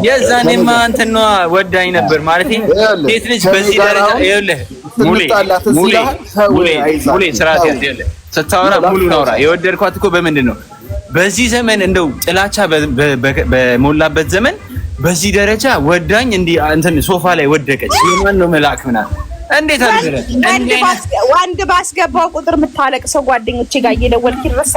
የዛኔማ እንትን ነው ወዳኝ ነበር ማለት ሴት ልጅ በዚህ ደረጃ ይኸውልህ ሙሌ ስርዓት ያዘለ ስታወራ ሙሉ ናውራ የወደድኳት እኮ በምንድን ነው በዚህ ዘመን እንደው ጥላቻ በሞላበት ዘመን በዚህ ደረጃ ወዳኝ እንዲህ እንትን ሶፋ ላይ ወደቀች የማን ነው መልአክ ምናምን እንዴት አልገረ ወንድ ባስገባው ቁጥር የምታለቅሰው ጓደኞቼ ጋር እየደወልክ ይረሳ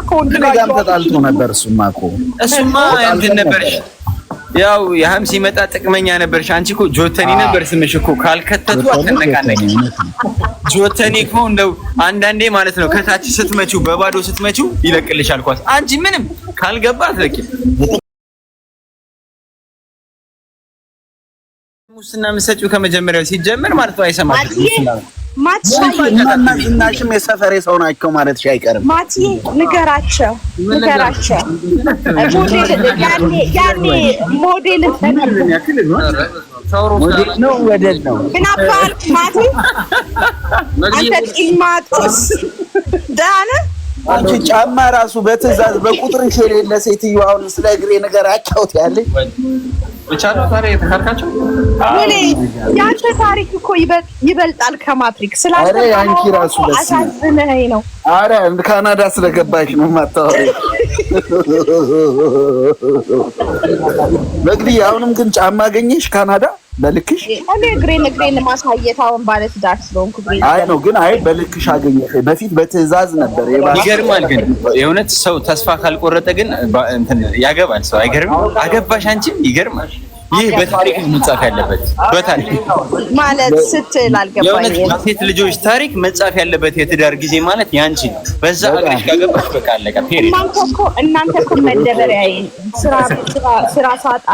ከወንድ ጋር ተጣልቶ ነበር እሱማ እንትን ነበርሽ ያው ያም ሲመጣ ጥቅመኛ ነበርሽ አንቺ እኮ ጆተኒ ነበር ስምሽ እኮ ካልከተቱ አትነቃነቂ ጆተኒ እኮ እንደው አንዳንዴ ማለት ነው ከታች ስትመጪው በባዶ ስትመጪው ይለቅልሻል ኳስ አንቺ ምንም ካልገባ አትለቂም ሙስና መሰጪው ከመጀመሪያው ሲጀመር ማለት ነው አይሰማም ማትናሽም የሰፈሬ ሰው ናቸው ማለት አይቀርም ማቲ ንገራቸው ያኔ ሞዴል ነው ወደል ነው ምን አባል ማቲ አንተ ኢማጦስ ዳነ አንቺ ጫማ ራሱ በትዕዛዝ በቁጥርሽ የሌለ ሴትዮ አሁን ስለ እግሬ ነገራቸው ያለኝ ብቻለው ታሪክ ተካርካቸው ወሌ ያንተ ታሪክ እኮ ይበልጣል ከማትሪክስ ስላንተ አንቺ ራሱ አሳዝነኸኝ ነው አረ ካናዳ ስለገባሽ ነው ማታወሪ መግዲ አሁንም ግን ጫማ አገኘሽ ካናዳ በልክሽ እኔ እግሬን ማሳየት አሁን ባለ ትዳር ስለሆንኩ አይ ነው ግን አይ በልክሽ አገኘሽ በፊት በትዕዛዝ ነበር ይገርማል ግን የእውነት ሰው ተስፋ ካልቆረጠ ግን እንትን ያገባል ሰው አይገርም አገባሽ አንቺም ይገርማል ይህ በታሪክ መጻፍ ያለበት በታሪክ ማለት ስትል አልገባኝ የሴት ልጆች ታሪክ መጻፍ ያለበት የትዳር ጊዜ ማለት ያንቺ በዛ አግሪሽ ካገባሽ በቃ አለቀ ፔሪድ እናንተ እኮ መደበሪያዬ ስራ ሳጣ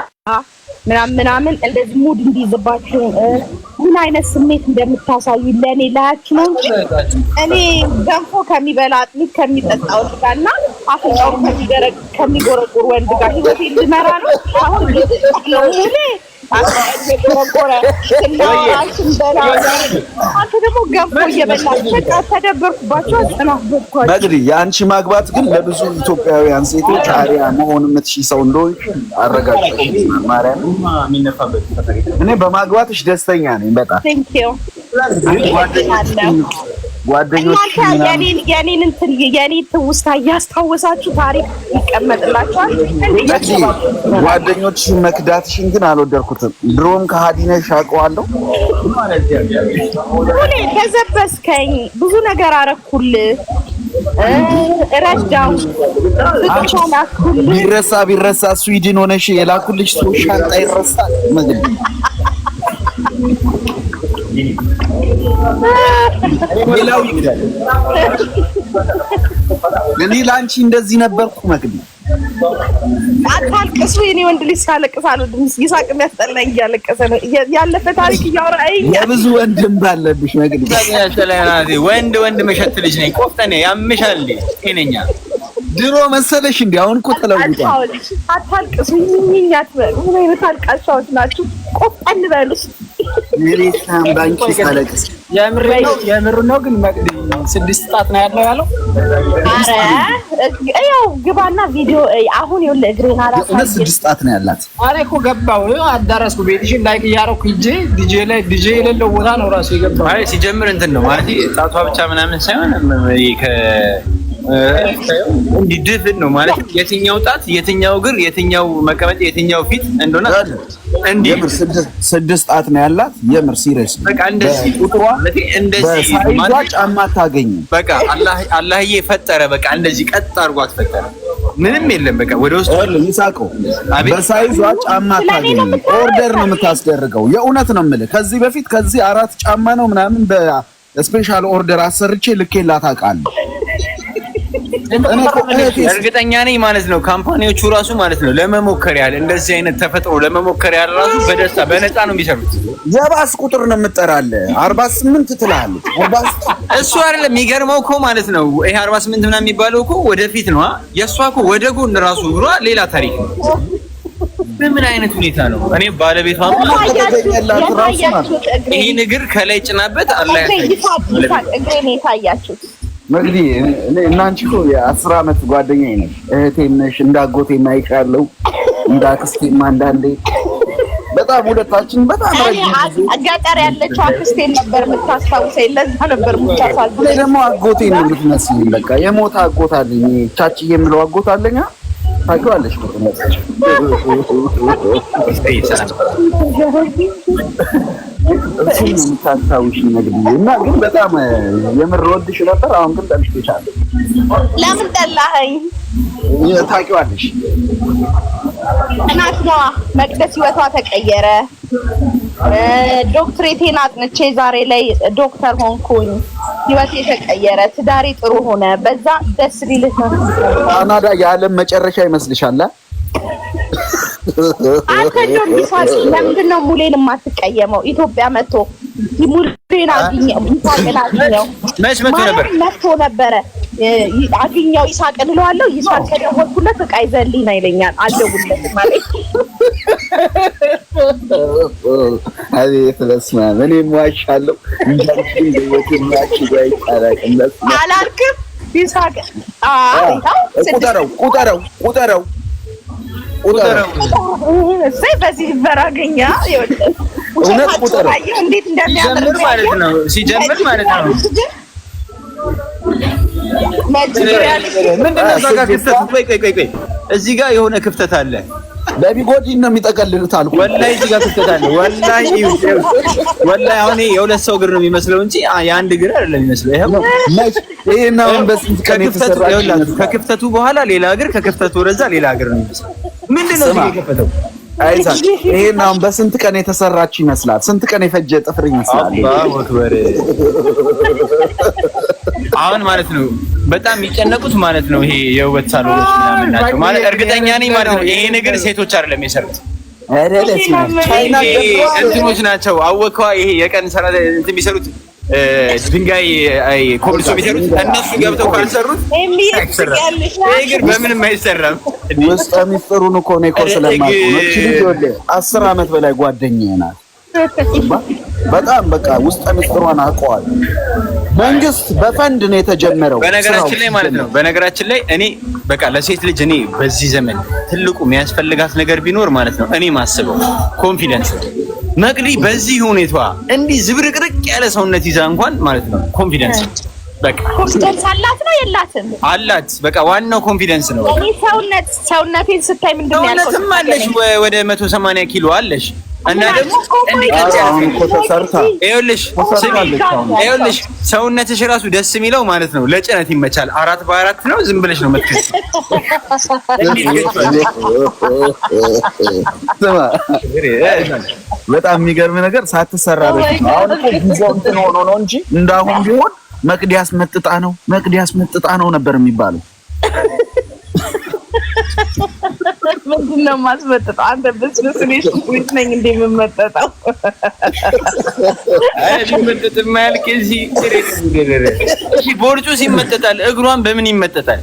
ምናምን እንደዚህ ሙድ እንዲይዝባችሁ ምን አይነት ስሜት እንደምታሳዩ ለኔ ላያችሁ ነው እንጂ እኔ ገንፎ ከሚበላ አጥሚት ከሚጠጣው ጋርና አፍንጫው ከሚጎረጎር ወንድ ጋር ህይወት ልመራ ነው አሁን ለኔ አትጎረጎረ ስለዋሽን በላ አንተ ደግሞ ገንፎ እየበላሽ በቃ ተደበርኩባቸው አጽናፈኳቸው መግዲ የአንቺ ማግባት ግን ለብዙ ኢትዮጵያውያን ሴቶች አሪያ መሆን የምትሽይ ሰው እንደሆንሽ አረጋግጠሽ ማርያም እኔ በማግባትሽ ደስተኛ ነኝ በጣም ቴንክ ዩ ጓደኞች የኔን እንትን የኔ ትውስታ እያስታወሳችሁ ታሪክ ይቀመጥላችኋል ጓደኞች መክዳትሽን ግን አልወደድኩትም ድሮም ከሃዲነሽ አውቀዋለሁ ሁሌ ተዘበስከኝ ብዙ ነገር አረኩልህ ረዳው ቢረሳ ስዊድን ሆነሽ የላኩልሽ ሻንጣ ይረሳል መግድ ሌላው ይላል እኔ ላንቺ እንደዚህ ነበርኩ መግድ አታልቅሱ የኔ ወንድ ልጅ ሲያለቅስ አልወድም ይሳቅ የሚያስጠላኝ እያለቀሰ ነው ያለፈ ታሪክ እያወራኝ የብዙ ወንድም ባለብሽ መግድ ወንድ መሸት ልጅ ነኝ ቆፍጠኔ ያምሻል ጤነኛ ድሮ መሰለሽ እንዴ አሁን እኮ ተለውጧል አታልቅሱ ይኛት ምን አይነት አልቃሻዎች ናችሁ ቆፍጠን በሉ ሜሪካን ባንክ ሳለቅስ የምር ነው ግን መግዲ 6 ጣት ነው ያለው አረ ያው ግባና ቪዲዮ አሁን ይኸውልህ እግሬን አራሳ 6 ጣት ነው ያላት አረ እኮ ገባው አዳረስኩ ቤትሽን ላይክ እያረኩ ዲጄ የሌለው ቦታ ነው ራሱ የገባው አይ ሲጀምር እንትን ነው ማለት ጣቷ ብቻ ምናምን ሳይሆን እንዲድፍን ነው ማለት የትኛው ጣት የትኛው እግር የትኛው መቀመጫ የትኛው ፊት እንደሆነ እንዴ የምር 6 ጣት ነው ያላት የምር ሲሪየስ በቃ እንደዚህ ቁጥሯ እንደዚህ ማለት ጫማ ታገኝ በቃ አላህዬ ፈጠረ በቃ እንደዚህ ቀጥ አድርጓት ፈጠረ ምንም የለም በቃ ወደ ውስጥ ይሳቀው በሳይዟ ጫማ ታገኝ ኦርደር ነው የምታስደርገው የእውነት ነው የምልህ ከዚህ በፊት ከዚህ 4 ጫማ ነው ምናምን በስፔሻል ኦርደር አሰርቼ ልኬላት አውቃለሁ እርግጠኛ ነኝ ማለት ነው ካምፓኒዎቹ ራሱ ማለት ነው ለመሞከር ያለ እንደዚህ አይነት ተፈጥሮ ለመሞከር ያለ ራሱ በደስታ በነፃ ነው የሚሰሩት የባስ ቁጥር ነው የምጠራለ 48 ትላለች 48 እሱ አይደለም የሚገርመው እኮ ማለት ነው ይሄ 48 ምናምን የሚባለው እኮ ወደፊት ነው የሷ እኮ ወደ ጎን ራሱ ሌላ ታሪክ ነው በምን አይነት ሁኔታ ነው እኔ ባለቤቷ ይሄ ንግር ከላይ ጭናበት አላህ ያሳያል እግሬን የታያችሁት መግዲ እናንቺ እኮ የ10 አመት ጓደኛዬ ነሽ እህቴም ነሽ እንዳጎቴ ማይሻለው እንዳክስቴም አንዳንዴ በጣም ሁለታችን በጣም ገጠር ያለችው አክስቴን ነበር የምታስታውሰኝ። ለዛ ነበር የምታሳዝነኝ። ደግሞ አጎቴ ነው የምትመስለኝ። በቃ የሞተ አጎት አለኝ። ቻችዬ የምለው አጎት አለኝ። ታውቂዋለሽ? እሱ ነው የምታስታውሽ ነገር እና ግን በጣም የምር ወድሽ ነበር። አሁን ግን ጠልቼሻለሁ። ለምን ጠላኸኝ? ታውቂዋለሽ? እናት ነዋ። መቅደስ ህይወቷ ተቀየረ። ዶክትሬቴን አጥንቼ ዛሬ ላይ ዶክተር ሆንኩኝ። ህይወቴ ተቀየረ። ትዳሬ ጥሩ ሆነ። በዛ ደስ ሊልህ ነው። ካናዳ የዓለም መጨረሻ ይመስልሻል? አንተ እንደውም ቢሳስ ለምንድን ነው ሙሌን የማትቀየመው? ኢትዮጵያ መጥቶ ሙሌን አግኘው። ይሳቅን አግኘው። መች መጥቶ ነበር? መጥቶ ነበረ። አግኘው ይሳቅን እለዋለሁ። ይሳቅ ከደወልኩለት ዕቃ ይዘልኝ ነው ይለኛል። አልደውልለትም ማለት አቤት በስመ አብ። እኔም ዋሻለሁ እንዳልኩ አላልክም? ይሳቅ ቁጠረው እሰይ በዚህ በራገኛ እውነት ቁጠረው። እንዴት እንደሚያምር ማለት ነው። ሲጀምር ማለት ነው። ምንድን ነው እዛ ጋር ክፍተት? ቆይ እዚህ ጋር የሆነ ክፍተት አለ። በቢጎዲ ነው የሚጠቀልሉት አልኩ። ወላሂ እዚህ ጋር ክፍተት አለ። ወላሂ አሁን የሁለት ሰው እግር ነው የሚመስለው እንጂ የአንድ እግር አይደለም የሚመስለው። ይሄን አሁን በስንት ቀን የተሰራ ከክፍተቱ በኋላ ሌላ እግር፣ ከክፍተቱ ወደዛ ሌላ እግር ነው የሚመስለው። ምንድን ነው እዚህ የከፈተው? አይዛክ ይሄን አሁን በስንት ቀን የተሰራች ይመስላል? ስንት ቀን የፈጀ ጥፍር ይመስላል? አሁን ማለት ነው በጣም የሚጨነቁት ማለት ነው። ይሄ የውበት ሳሎኖች ምናምን ናቸው ማለት እርግጠኛ ነኝ ማለት ነው። ይሄ ነገር ሴቶች አይደለም የሰሩት፣ እንትኖች ናቸው። አወቀዋ ይሄ የቀን ሰራ እንትን የሚሰሩት ድንጋይ ኮብልስቶን የሚሰሩት እነሱ ገብተው ካልሰሩት ይሄ በምንም አይሰራም። ውስጥ ሚስጥሩን እኮ ነው እኮ ስለማውቀው ነው። እቺ ልጅ ወደ 10 ዓመት በላይ ጓደኛዬ ናት። በጣም በቃ ውስጥ ሚስጥሯን አውቀዋለሁ። መንግስት በፈንድ ነው የተጀመረው። በነገራችን ላይ ማለት ነው። በነገራችን ላይ እኔ በቃ ለሴት ልጅ እኔ በዚህ ዘመን ትልቁ የሚያስፈልጋት ነገር ቢኖር ማለት ነው እኔ ማስበው ኮንፊደንስ ነው። መቅዲ በዚህ ሁኔታዋ እንዲህ ዝብርቅርቅ ያለ ሰውነት ይዛ እንኳን ማለት ነው ኮንፊደንስ በቃ ኮንፊደንስ አላት ነው የላትም? አላት። በቃ ዋናው ኮንፊደንስ ነው። እኔ ሰውነቴን ስታይ ምንድን ነው ያልኩት? ሰውነትም አለሽ ወደ 180 ኪሎ አለሽ እና ደግሞ ይኸውልሽ ሰውነትሽ ራሱ ደስ የሚለው ማለት ነው ለጭነት ይመቻል። 4x4 ነው። ዝም ብለሽ ነው መጥተሽ በጣም የሚገርም ነገር ሳትሰራ በፊት ነው። አሁን እኮ ጊዜው እንትን ሆኖ ነው እንጂ እንዳሁን ቢሆን መቅዲያስ መጥጣ ነው ነበር የሚባለው። ምንድን ነው የማስመጥጠው? አንተ ብስብስ ነሽ ወይስ ነኝ እንደ የምመጠጠው? ሲመጠጥ የማያልቅ እዚህ እሺ፣ ቦርጩ ሲመጠጣል፣ እግሯን በምን ይመጠጣል?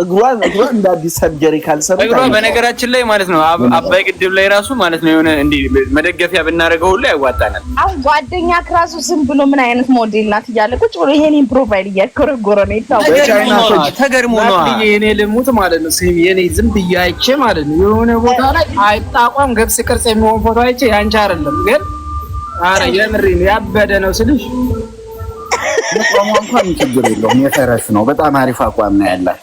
እግሯን እንደ አዲስ ሰርጀሪ ካልሰራ እግሯ በነገራችን ላይ ማለት ነው አባይ ግድብ ላይ ራሱ ማለት ነው የሆነ እንዲህ መደገፊያ ብናደርገው ሁሉ ያዋጣናል። አሁን ጓደኛ ክራሱ ዝም ብሎ ምን አይነት ሞዴል ናት እያለ ቁጭ ብሎ ይሄንን ፕሮፋይል እያኮረጎረ ነው የታወቀው። ተገርሞ ነው የኔ ልሙት ማለት ነው። ስሚ የኔ ዝም ብዬ አይቼ ማለት ነው የሆነ ቦታ ላይ አይጣቋም ገብስ ቅርጽ የሚሆን ፎቶ አይቼ ያንቺ አይደለም ግን አረ የምሬ ነው ያበደ ነው ስልሽ አቋም እንኳን ችግር የለውም የፈረስ ነው። በጣም አሪፍ አቋም ነው ያላት።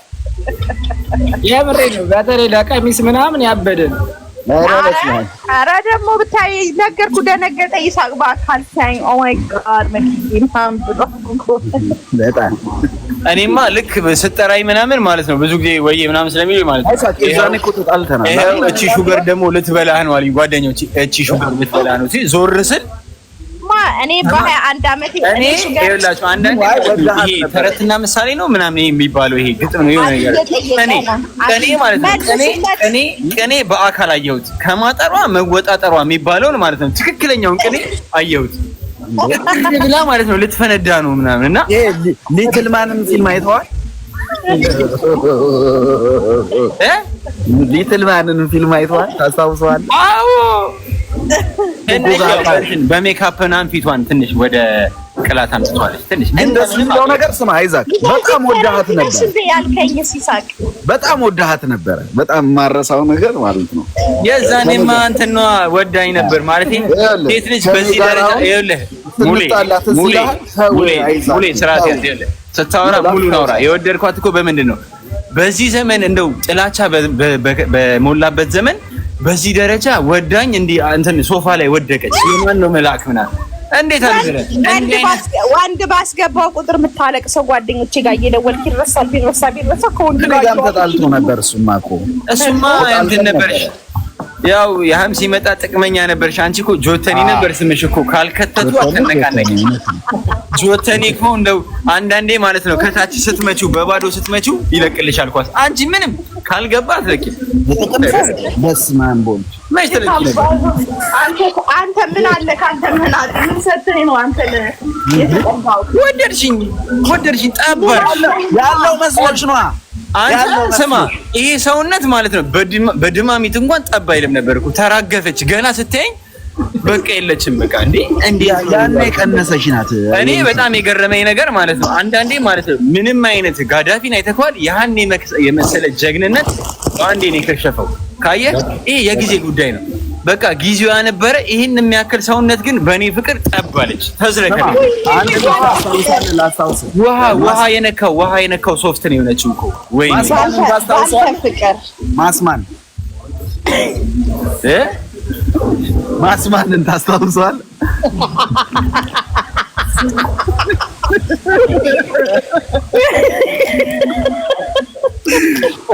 የምሬ ነው። በተለይ ለቀሚስ ምናምን ያበደ ነው። አረ ደግሞ ብታይ ነገርኩ ደነገጠ። ይሳቅ በአካል ሳይኝ ኦ ማይ ጋድ መኪናም ብሎ በጣም እኔማ ልክ ስጠራኝ ምናምን ማለት ነው ብዙ ጊዜ ወይዬ ምናምን ስለሚል ማለት ነው እዛኔ እኮ ተጣልተናል። እቺ ሹገር ደግሞ ልትበላህ ነው አሉኝ ጓደኞቼ። እቺ ሹገር ልትበላህ ነው ሲል ዞር ስል እኔ በ21 ዓመት እኔ ይኸውላችሁ አንዳንዴ ይሄ ተረትና ምሳሌ ነው ምናምን የሚባለው ይሄ ግጥም ነው የሆነ ነገር እኔ ማለት ነው እኔ በአካል አየሁት። ከማጠሯ መወጣጠሯ የሚባለውን ማለት ነው ትክክለኛውን ቅኔ አየሁት ብላ ማለት ነው ልትፈነዳ ነው ምናምን እና ሊትል ማንም ፊልም አይተዋል? ሊትል ማንን ፊልም አይተዋል? ታስታውሰዋል? አዎ በሜካፕ ምናምን ፊቷን ትንሽ ወደ ቅላት አምጥቷለች። ትንሽ እንደዚህ ነው ነገር። ስማ አይዛክ በጣም ወዳሃት ነበር። ያልከኝ ሲሳቅ በጣም ወዳሃት ነበር። በጣም ማረሳው ነገር ማለት ነው። የዛኔማ አንተና ወዳኝ ነበር ማለት ነው። ሴት ልጅ በዚህ ደረጃ ይኸውልህ ሙሌ ስርዓት ያዝ። ይኸውልህ ስታወራ ሙሉ ናውራ። የወደድኳት እኮ በምንድን ነው? በዚህ ዘመን እንደው ጥላቻ በሞላበት ዘመን በዚህ ደረጃ ወዳኝ እንዲህ እንትን ሶፋ ላይ ወደቀች። የማን ነው መልአክ ምናምን እንዴት አድርገህ ወንድ ባስገባው ቁጥር የምታለቅሰው ጓደኞቼ ጋር እየደወልክ ቢረሳ ከወንድ ጋር ተጣልቶ ነበር። እሱማ እንትን ነበርሽ። ያው ያህም ሲመጣ ጥቅመኛ ነበርሽ። አንቺ እኮ ጆተኒ ነበር ስምሽ እኮ ካልከተቱ አትነቃነቂ። ጆተኒ እኮ እንደው አንዳንዴ ማለት ነው ከታች ስትመጪው በባዶ ስትመጪው ይለቅልሻል ኳስ። አንቺ ምንም ካልገባ አትለቂ። በስማን ቦል ማይስ ተለቂ ነበር። አንተ ምን አለ ካንተ ምን አለ ምን ሰጥተኝ ነው አንተ የተቀባው? ወደድሽኝ ጠባሽ ያለው መስሎሽ ነው። አንተ ስማ፣ ይሄ ሰውነት ማለት ነው በድማሚት እንኳን ጠብ አይልም ነበር እኮ። ተራገፈች ገና ስትይኝ በቃ የለችም። በቃ እንዴ ያኔ ቀነሰሽ ናት። እኔ በጣም የገረመኝ ነገር ማለት ነው አንዳንዴ ማለት ነው ምንም አይነት ጋዳፊን አይተኳል። ያኔ የመሰለ ጀግንነት አንዴ ነው የከሸፈው። ካየህ ይሄ የጊዜ ጉዳይ ነው። በቃ ጊዜው ያነበረ ይሄን የሚያክል ሰውነት ግን በእኔ ፍቅር ጠባለች፣ ተዝረከረከ። ውሃ የነካው ሶፍት ነው የሆነችው እኮ። ወይ ማስማንን ታስታውሰዋል?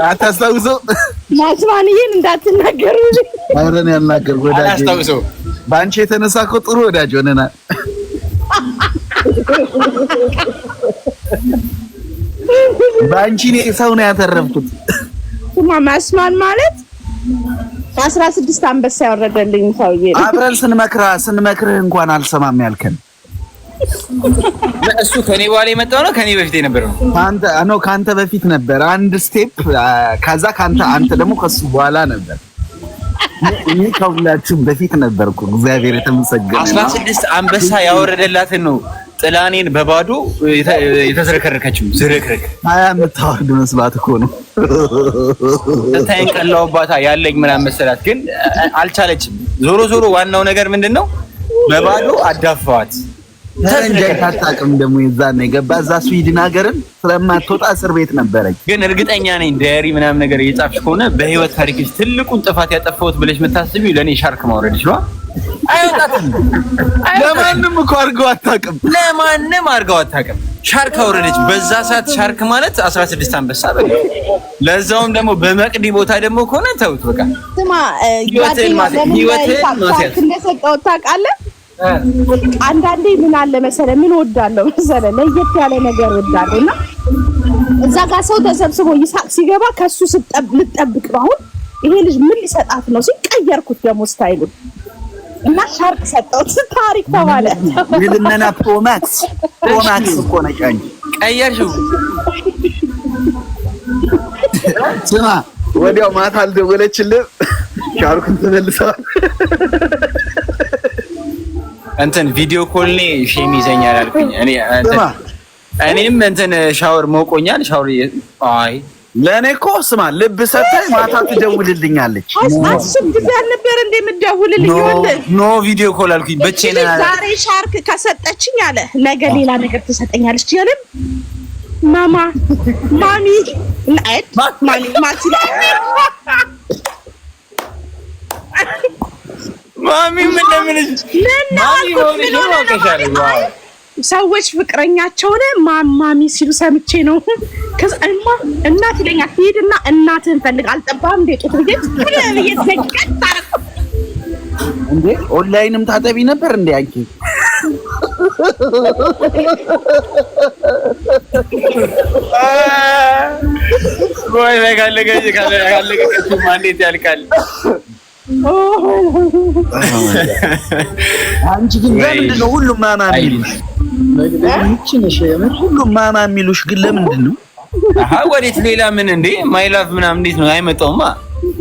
አታስታውሰው? ማስማንዬን እንዳትናገሩ። አረን ያልናገር ወዳጅ አታስታውሰው። ባንቺ የተነሳ እኮ ጥሩ ወዳጅ ሆነናል። ባንቺ ነው ሰው ነው ያተረፍኩት። ማስማን ማለት 16 አንበሳ ያወረደልኝ ሰውዬ ነው። አብረን ስንመክርህ እንኳን አልሰማም ያልከን እሱ ከኔ በኋላ የመጣው ነው ከኔ በፊት የነበረው ነው? ካንተ በፊት ነበር አንድ ስቴፕ። ከዛ አንተ ደግሞ ከሱ በኋላ ነበር። እኔ ከሁላችሁም በፊት ነበርኩ። እግዚአብሔር የተመሰገነ። 16 አንበሳ ያወረደላትን ነው ጥላኔን በባዶ የተዝረከረከችው። ዝርክርክ የምታወርድ መስሏት እኮ ነው። ተንቀላውባታ ያለኝ ምናምን መሰላት፣ ግን አልቻለችም። ዞሮ ዋናው ነገር ምንድነው? በባዶ አዳፋዋት። ተንጀት አታውቅም ደግሞ የዛን የገባ እዛ ስዊድን ሀገርን ስለማትወጣ እስር ቤት ነበረች። ግን እርግጠኛ ነኝ ዳይሪ ምናምን ነገር እየጻፍሽ ከሆነ በህይወት ታሪክሽ ትልቁን ጥፋት ያጠፋሁት ብለሽ የምታስቢው ለኔ ሻርክ ማውረድ ይችላል። አይወጣትም። ለማንም እኮ አድርገው አታውቅም። ሻርክ አውረደች። በዛ ሰዓት ሻርክ ማለት 16 አንበሳ በል። ለዛውም ደግሞ በመቅዲ ቦታ ደግሞ ከሆነ ተውት በቃ። ስማ ህይወትን እንደሰጠው ታውቃለህ። አንዳንዴ ምን አለ መሰለ ምን ወዳለው መሰለ ለየት ያለ ነገር ወዳለውና እዛ ጋር ሰው ተሰብስቦ ይሳቅ ሲገባ ከሱ ልጠብቅ ነው። አሁን ይሄ ልጅ ምን ሊሰጣት ነው ሲቀየርኩት ደግሞ ስታይሉ እና ሻርክ ሰጠውት ታሪክ ተባለ። ይልመና ፕሮማክስ እኮ ነሽ አንቺ ቀየርሽው። ስማ ወዲያው ማታ አልደወለችልም። ሻርኩን ተመልሰዋል። እንትን ቪዲዮ ኮል ላይ ሼም ይዘኛል አልኩኝ። እኔም እንትን ሻወር ሞቆኛል። ሻወር አይ ለኔ እኮ ስማ ልብ ሰጠኝ። ማታ ትደውልልኛለች። አስብ ጊዜ አልነበር እንደ የምትደውልልኝ ወንድ ኖ ቪዲዮ ኮል አልኩኝ። በቼና ዛሬ ሻርክ ከሰጠችኝ አለ ነገ ሌላ ነገር ትሰጠኛለች ይላል። ማሚ ላይት ማቲ ማሚ ምን ለምንሽ ሰዎች ፍቅረኛቸውን ማማሚ ሲሉ ሰምቼ ነው። ከዛ እናት ይለኛል። ሂድና እናትህን ፈልግ። አልጠባህም እንዴ ጡት ልጅ እንዴ ኦንላይንም ታጠቢ ነበር እንዴ አንቺ? ወይ ካለገች ማንዴት ያልቃል። አንቺ ግን ለምንድን ነው ሁሉም ማማ የሚሉሽ? ሁሉም ማማ የሚሉሽ ግን ለምንድን ነው? ወዴት ሌላ ምን እንዴ ማይላፍ ምናምን እንዴት ነው አይመጣውማ።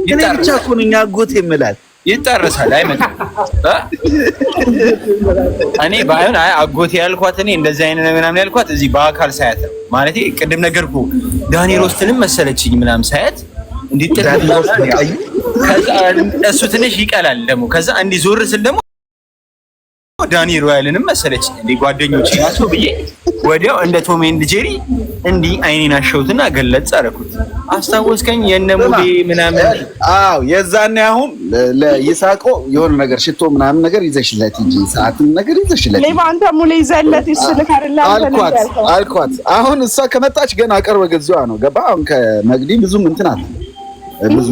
እኔ ብቻ እኮ ነኝ አጎቴ የምላት ይጣረሳል አይመጣም። እኔ ባይሆን አጎቴ ያልኳት እኔ እንደዚህ አይነት ምናምን ያልኳት እዚህ በአካል ሳያት ነው ማለት ቅድም ነገርኩ ዳኒ ሮስትንም መሰለችኝ ምናምን ሳያት እንዲጥል ከዛ እሱ ትንሽ ይቀላል ደግሞ ከዛ እንዲህ ዞር ስል ደግሞ ዳኒ ሮያልንም መሰለችኝ እንዴ ጓደኞቼ ናቸው ብዬ ወዲያው እንደ ቶም ኤንድ ጄሪ እንዲህ አይኔን አሸውትና ገለጽ አደረኩት። አስታወስከኝ የነሙዴ ምናምን። አዎ የዛኔ አሁን ለይሳቆ የሆነ ነገር ሽቶ ምናምን ነገር ይዘሽለት እንጂ ሰዓትን ነገር ይዘሽለት ለማንተ ሙሌ ይዘለት ይስልክ አይደለም አልኳት። አሁን እሷ ከመጣች ገና አቀርበ ገዛዋ ነው ገባ። አሁን ከመግዲ ብዙም እንትናት ብዙ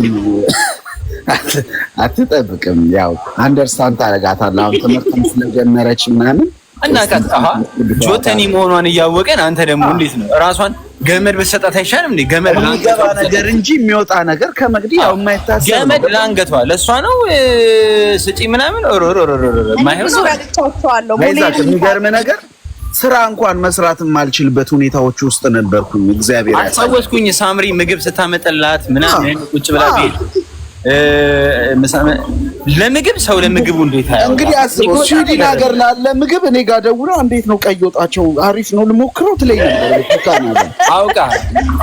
አትጠብቅም። ያው አንደርስታንድ ታደርጋታለህ። አሁን ትምህርት ስለጀመረች ምናምን እና ቀጣሃ ጆተኒ መሆኗን እያወቀን አንተ ደግሞ እንዴት ነው ራሷን ገመድ በሰጣት አይሻልም እንዴ? ገመድ ላንገቷ ነገር እንጂ የሚወጣ ነገር ከመግዲ ያው የማይታሰብ ገመድ ላንገቷ ለሷ ነው ስጪ ምናምን የሚገርም ነገር ስራ እንኳን መስራት የማልችልበት ሁኔታዎች ውስጥ ነበርኩኝ። እግዚአብሔር አስታወስኩኝ። ሳምሪ ምግብ ስታመጠላት ምናምን ቁጭ ብላ ቤት ለምግብ ሰው ለምግቡ እንዴት አያው እንግዲህ አስበው ስዊድን ሀገር ላለ ምግብ እኔ ጋር ደውለው እንዴት ነው ቀይ ወጣቸው አሪፍ ነው ልሞክረው ትለኝ ነበር። ተካናለ አውቃ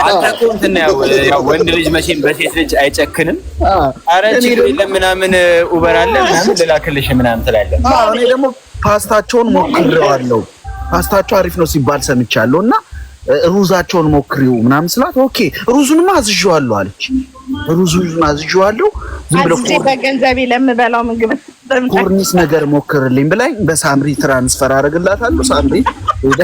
አጣቆ እንትን ያው ወንድ ልጅ መቼም በሴት ልጅ አይጨክንም። አረ ችግር የለም ምናምን ኡበር አለ ምናምን ልላክልሽ ምናምን ትላለህ። እኔ ደግሞ ፓስታቸውን ሞክሬዋለሁ። ፓስታቸው አሪፍ ነው ሲባል ሰምቻለሁና ሩዛቸውን ሞክሪው ምናምን ስላት ኦኬ ሩዙንማ አዝዤዋለሁ አለች። ሩዙን አዝዤዋለሁ ዝም ብሎ በገንዘቤ ለምበላው ምግብ ኮርኒስ ነገር ሞክርልኝ ብላኝ በሳምሪ ትራንስፈር አደርግላታለሁ። ሳምሪ ሄዳ